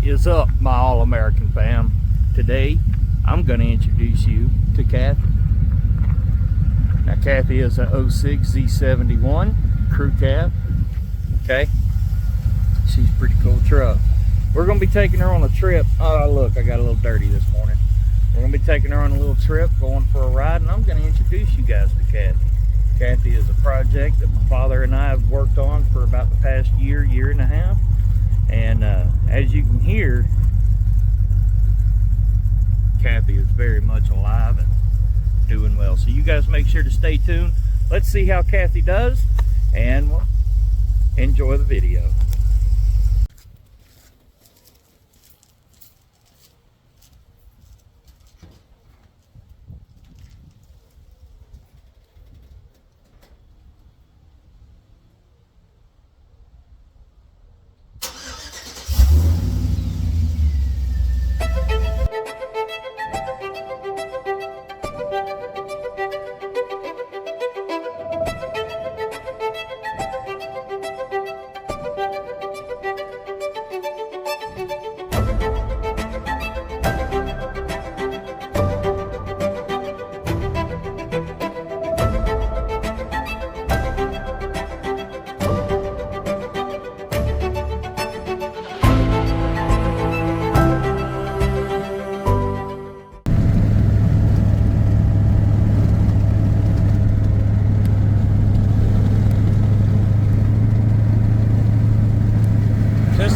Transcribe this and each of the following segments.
is up, my all-American fam? Today I'm going to introduce you to Kathy. Now Kathy is a 06 Z71 crew cab. Okay, she's a pretty cool truck. We're going to be taking her on a trip. Oh look, I got a little dirty this morning. We're going to be taking her on a little trip, going for a ride, and I'm going to introduce you guys to Kathy. Kathy is a project that my father and I have worked on for about the past year and a half. And as you can hear, Kathy is very much alive and doing well. So you guys make sure to stay tuned. Let's see how Kathy does, and we'll enjoy the video.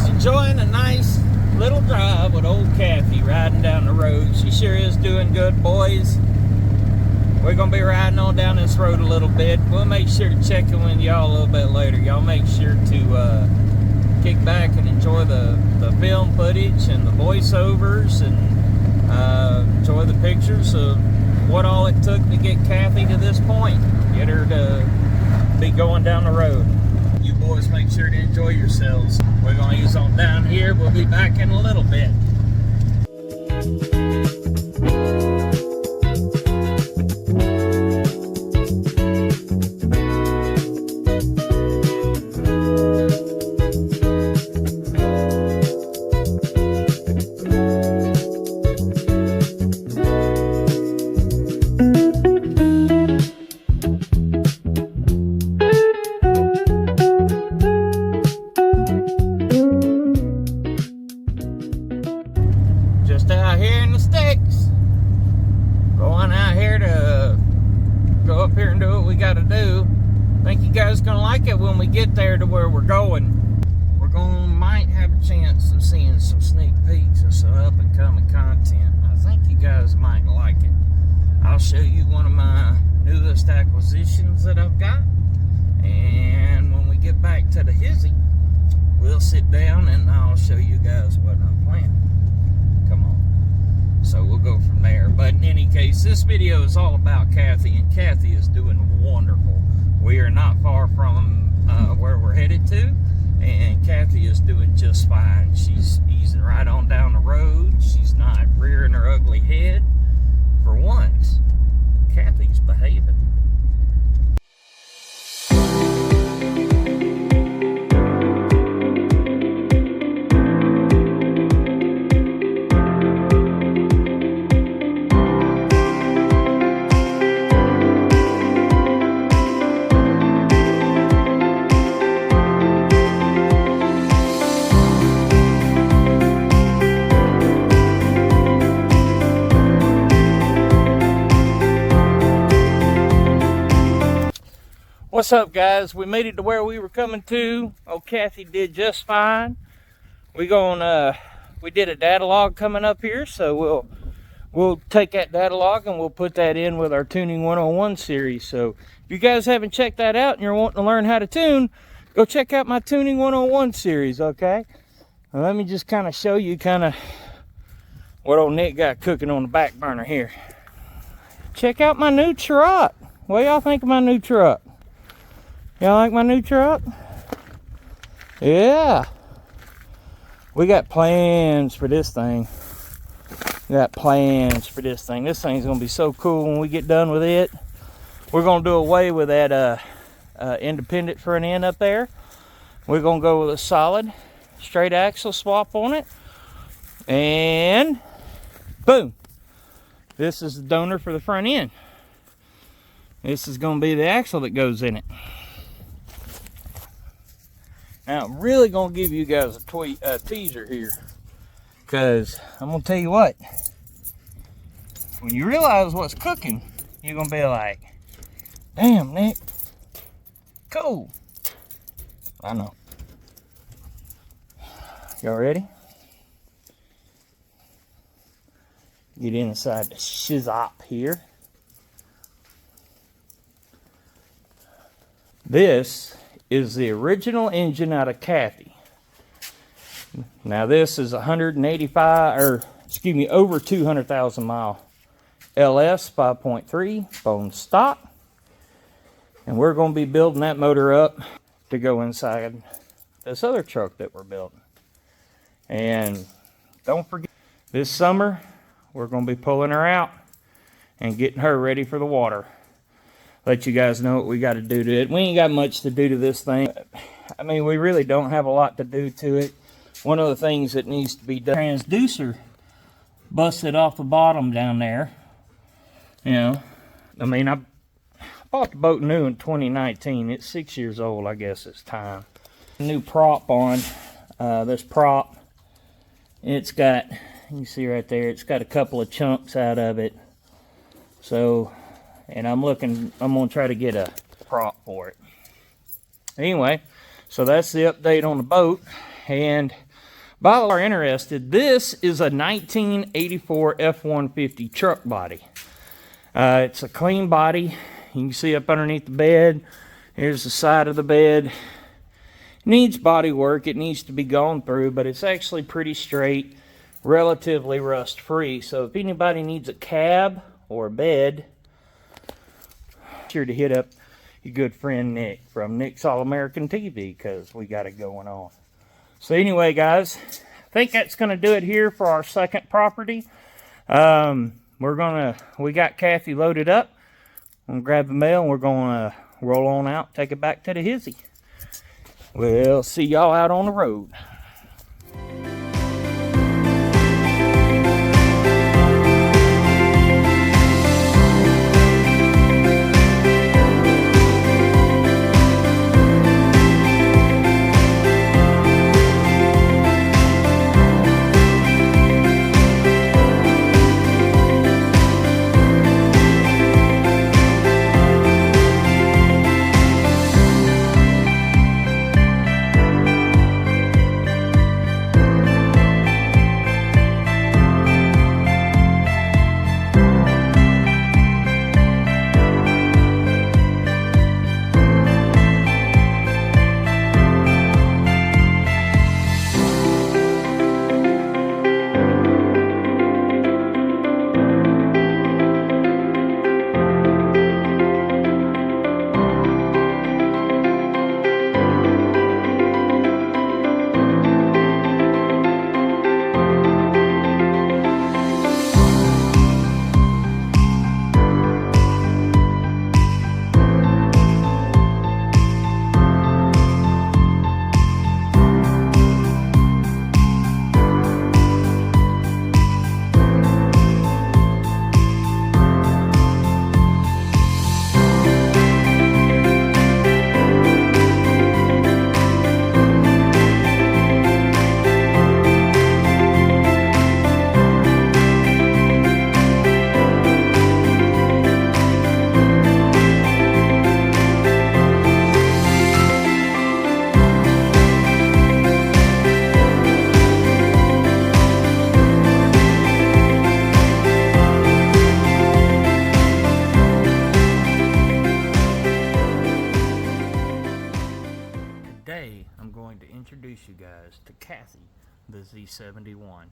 Enjoying a nice little drive with old Kathy riding down the road. She sure is doing good, boys. We're gonna be riding on down this road a little bit. We'll make sure to check in with y'all a little bit later. Y'all make sure to kick back and enjoy the film footage and the voiceovers, and enjoy the pictures of what all it took to get Kathy to this point, get her to be going down the road. You boys make sure to enjoy yourselves. We're going to use on down here. We'll be back in a little bit. Just out here in the sticks, going out here to go up here and do what we got to do. Think you guys gonna like it when we get there to where we're going. We're gonna might have a chance of seeing some sneak peeks of some up and coming content. I think you guys might like it. I'll show you one of my newest acquisitions that I've got, and when we get back to the hizzy, we'll sit down and I'll show you guys what I'm planning. Come on. So we'll go from there. But in any case, this video is all about Kathy, and Kathy is doing wonderful. We are not far from where we're headed to, and Kathy is doing just fine. She's easing right on down the road. She's not rearing her ugly head. For once, Kathy's behaving. What's up, guys? We made it to where we were coming to. Oh, Kathy did just fine. We did a data log coming up here, so we'll take that data log and we'll put that in with our Tuning 101 series. So if you guys haven't checked that out and you're wanting to learn how to tune, go check out my Tuning 101 series, okay? Now, let me just kind of show you what old Nick got cooking on the back burner here. Check out my new truck. What y'all think of my new truck? Y'all like my new truck? Yeah. We got plans for this thing. This thing's gonna be so cool when we get done with it. We're gonna do away with that independent front end up there. We're gonna go with a solid straight axle swap on it. And boom. This is the donor for the front end. This is going to be the axle that goes in it. Now, I'm really going to give you guys a teaser here. Because I'm going to tell you what. When you realize what's cooking, you're going to be like, damn, Nick. Cool. I know. Y'all ready? Get inside the shizop here. This is the original engine out of Kathy. Now this is 185, or excuse me, over 200,000 mile LS 5.3 bone stock. And we're going to be building that motor up to go inside this other truck that we're building. And don't forget, this summer we're going to be pulling her out and getting her ready for the water. Let you guys know what we got to do to it. We ain't got much to do to this thing. I mean, we really don't have a lot to do to it. One of the things that needs to be done, transducer busted off the bottom down there. You know, I mean, I bought the boat new in 2019. It's 6 years old. I guess it's time. New prop on this prop. It's got, you can see right there, it's got a couple of chunks out of it. So, and I'm going to try to get a prop for it. Anyway, so that's the update on the boat. And by the way, if you're interested, this is a 1984 F-150 truck body. It's a clean body. You can see up underneath the bed. Here's the side of the bed. It needs body work. It needs to be gone through, but it's actually pretty straight, relatively rust free. So if anybody needs a cab or a bed, be sure to hit up your good friend Nick from Nick's All American TV, because we got it going on. So anyway, guys, I think that's going to do it here for our second property. We got Kathy loaded up. I'm going to grab the mail and we're going to roll on out, take it back to the hizzy. We'll see y'all out on the road. Introduce you guys to Kathy, the Z71.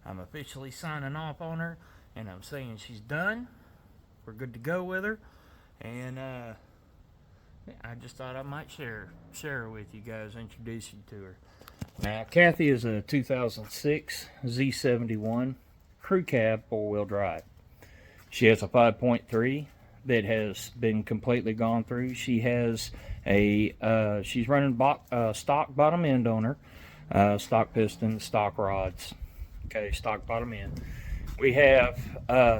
I'm officially signing off on her, and I'm saying she's done. We're good to go with her, and I just thought I might share her with you guys, introduce you to her. Now, Kathy is a 2006 Z71 crew cab 4-wheel drive. She has a 5.3 that has been completely gone through. She has a she's running stock bottom end on her, stock pistons, stock rods, Okay, stock bottom end. We have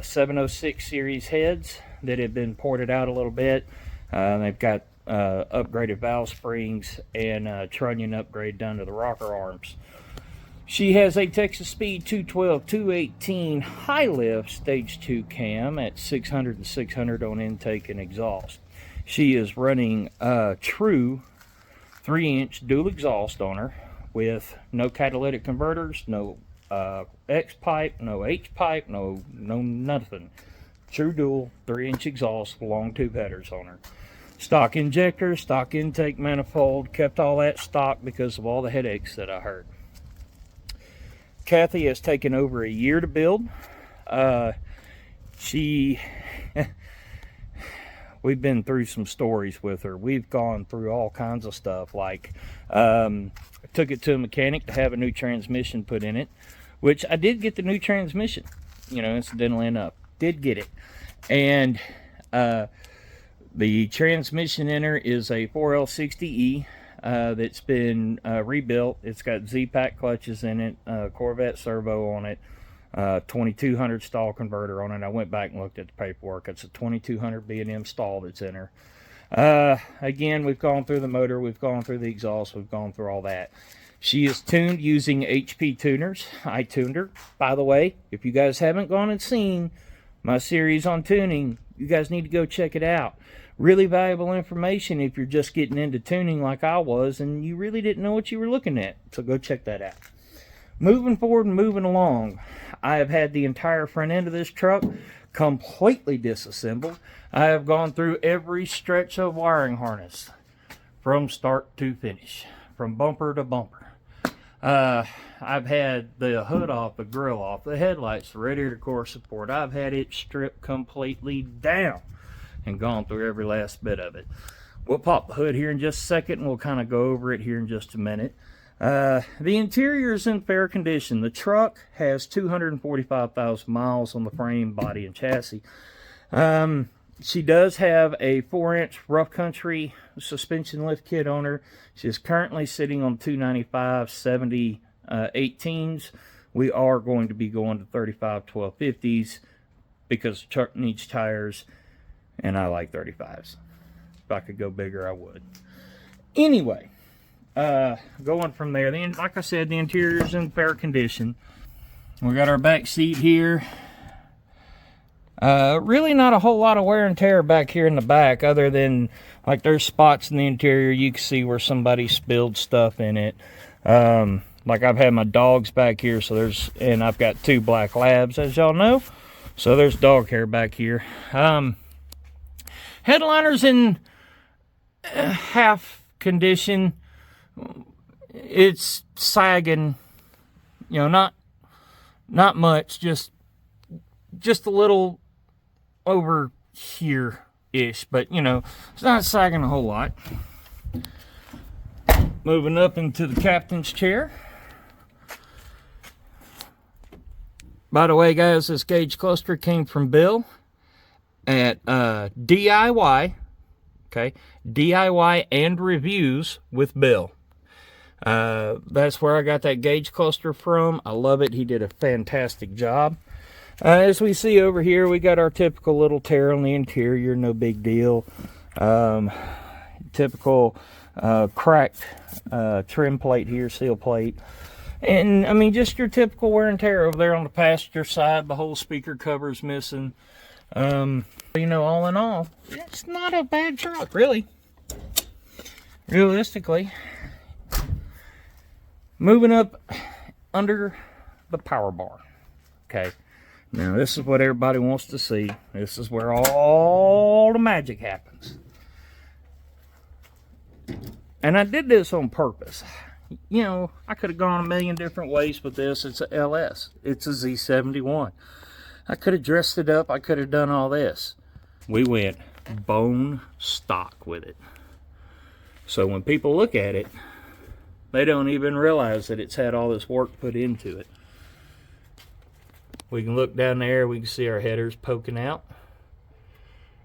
706 series heads that have been ported out a little bit. They've got upgraded valve springs and trunnion upgrade done to the rocker arms. She has a Texas Speed 212 218 high lift stage 2 cam at 600 and 600 on intake and exhaust. She is running true 3-inch dual exhaust on her with no catalytic converters, no X pipe, no H pipe, no nothing. True dual 3-inch exhaust, long tube headers on her. Stock injector, stock intake manifold, kept all that stock because of all the headaches that I heard. Kathy has taken over a year to build. We've been through some stories with her. We've gone through all kinds of stuff, like I took it to a mechanic to have a new transmission put in it, which I did get the new transmission, you know, incidentally enough. Did get it. And the transmission in her is a 4L60E that's been rebuilt. It's got Z-Pack clutches in it, Corvette servo on it, 2200 stall converter on it. I went back and looked at the paperwork. It's a 2200 B&M stall that's in her. Again, we've gone through the motor, we've gone through the exhaust, we've gone through all that. She is tuned using HP tuners. I tuned her. By the way, if you guys haven't gone and seen my series on tuning, you guys need to go check it out. Really valuable information if you're just getting into tuning like I was and you really didn't know what you were looking at. So go check that out. Moving forward and moving along, I have had the entire front end of this truck completely disassembled. I have gone through every stretch of wiring harness from start to finish, from bumper to bumper. I've had the hood off, the grill off, the headlights, the radiator core support. I've had it stripped completely down and gone through every last bit of it. We'll pop the hood here in just a second and we'll kind of go over it here in just a minute. The interior is in fair condition. The truck has 245,000 miles on the frame, body, and chassis. She does have a 4-inch rough country suspension lift kit on her. She is currently sitting on 295/70 18s. We are going to be going to 35 1250s because the truck needs tires, and I like 35s. If I could go bigger, I would. Anyway, going from there, like I said, the interior is in fair condition. We got our back seat here. Really not a whole lot of wear and tear back here in the back, other than like there's spots in the interior you can see where somebody spilled stuff in it. Like I've had my dogs back here, and I've got 2 black labs, as y'all know, so there's dog hair back here. Headliner's in half condition. It's sagging, you know, not much, just a little over here-ish, but you know, it's not sagging a whole lot. Moving up into the captain's chair. By the way, guys, this gauge cluster came from Bill at DIY. Okay, DIY and reviews with Bill. That's where I got that gauge cluster from. I love it. He did a fantastic job. As we see over here, we got our typical little tear on the interior, no big deal. Typical cracked trim plate here, seal plate. And I mean, just your typical wear and tear over there on the passenger side. The whole speaker cover's missing. You know, all in all, it's not a bad truck, really. Realistically. Moving up under the power bar. Okay. Now, this is what everybody wants to see. This is where all the magic happens. And I did this on purpose. You know, I could have gone a million different ways with this. It's a LS. It's a Z71. I could have dressed it up. I could have done all this. We went bone stock with it. So when people look at it, they don't even realize that it's had all this work put into it. We can look down there, we can see our headers poking out.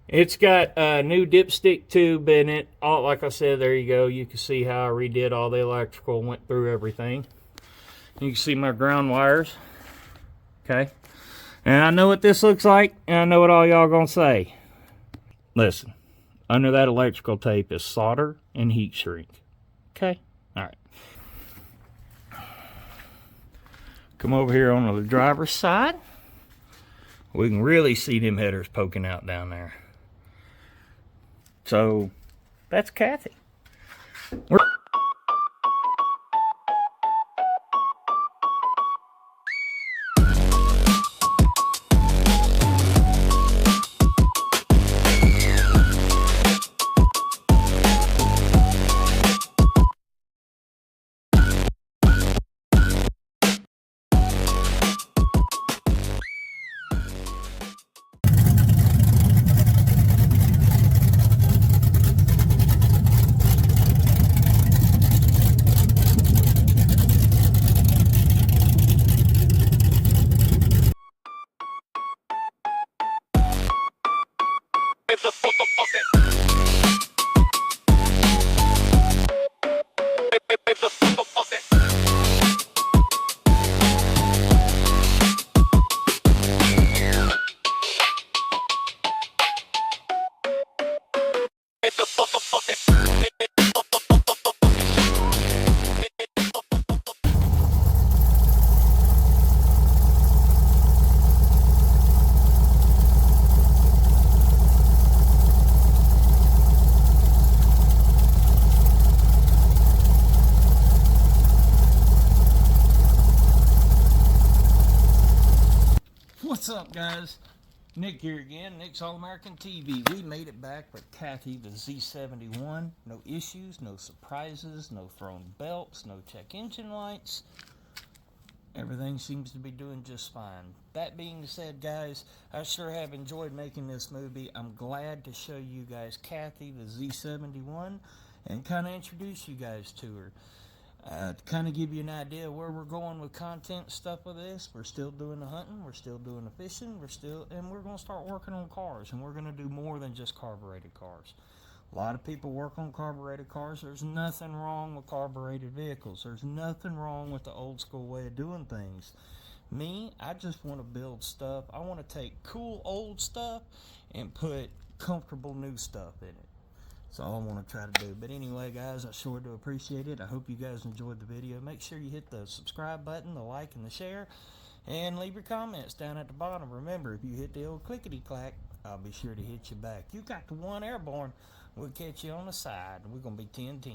It's got a new dipstick tube in it. Like I said, there you go. You can see how I redid all the electrical, went through everything. You can see my ground wires. Okay? And I know what this looks like, and I know what all y'all gonna say. Listen, under that electrical tape is solder and heat shrink. Okay? Alright. Come over here on the driver's side. We can really see them headers poking out down there. So, that's Kathy. What's up, guys? Nick here again, Nick's All American TV. We made it back with Kathy, the Z71. No issues, no surprises, no thrown belts, no check engine lights. Everything seems to be doing just fine. That being said, guys, I sure have enjoyed making this movie. I'm glad to show you guys Kathy, the Z71, and kind of introduce you guys to her. To kind of give you an idea where we're going with content stuff with this. We're still doing the hunting, we're still doing the fishing, and we're going to start working on cars, and we're going to do more than just carbureted cars. A lot of people work on carbureted cars. There's nothing wrong with carbureted vehicles. There's nothing wrong with the old school way of doing things. Me, I just want to build stuff. I want to take cool old stuff and put comfortable new stuff in it. That's all I want to try to do. But anyway, guys, I sure do appreciate it. I hope you guys enjoyed the video. Make sure you hit the subscribe button, the like, and the share. And leave your comments down at the bottom. Remember, if you hit the old clickety-clack, I'll be sure to hit you back. You got the one airborne. We'll catch you on the side. We're going to be 10-10.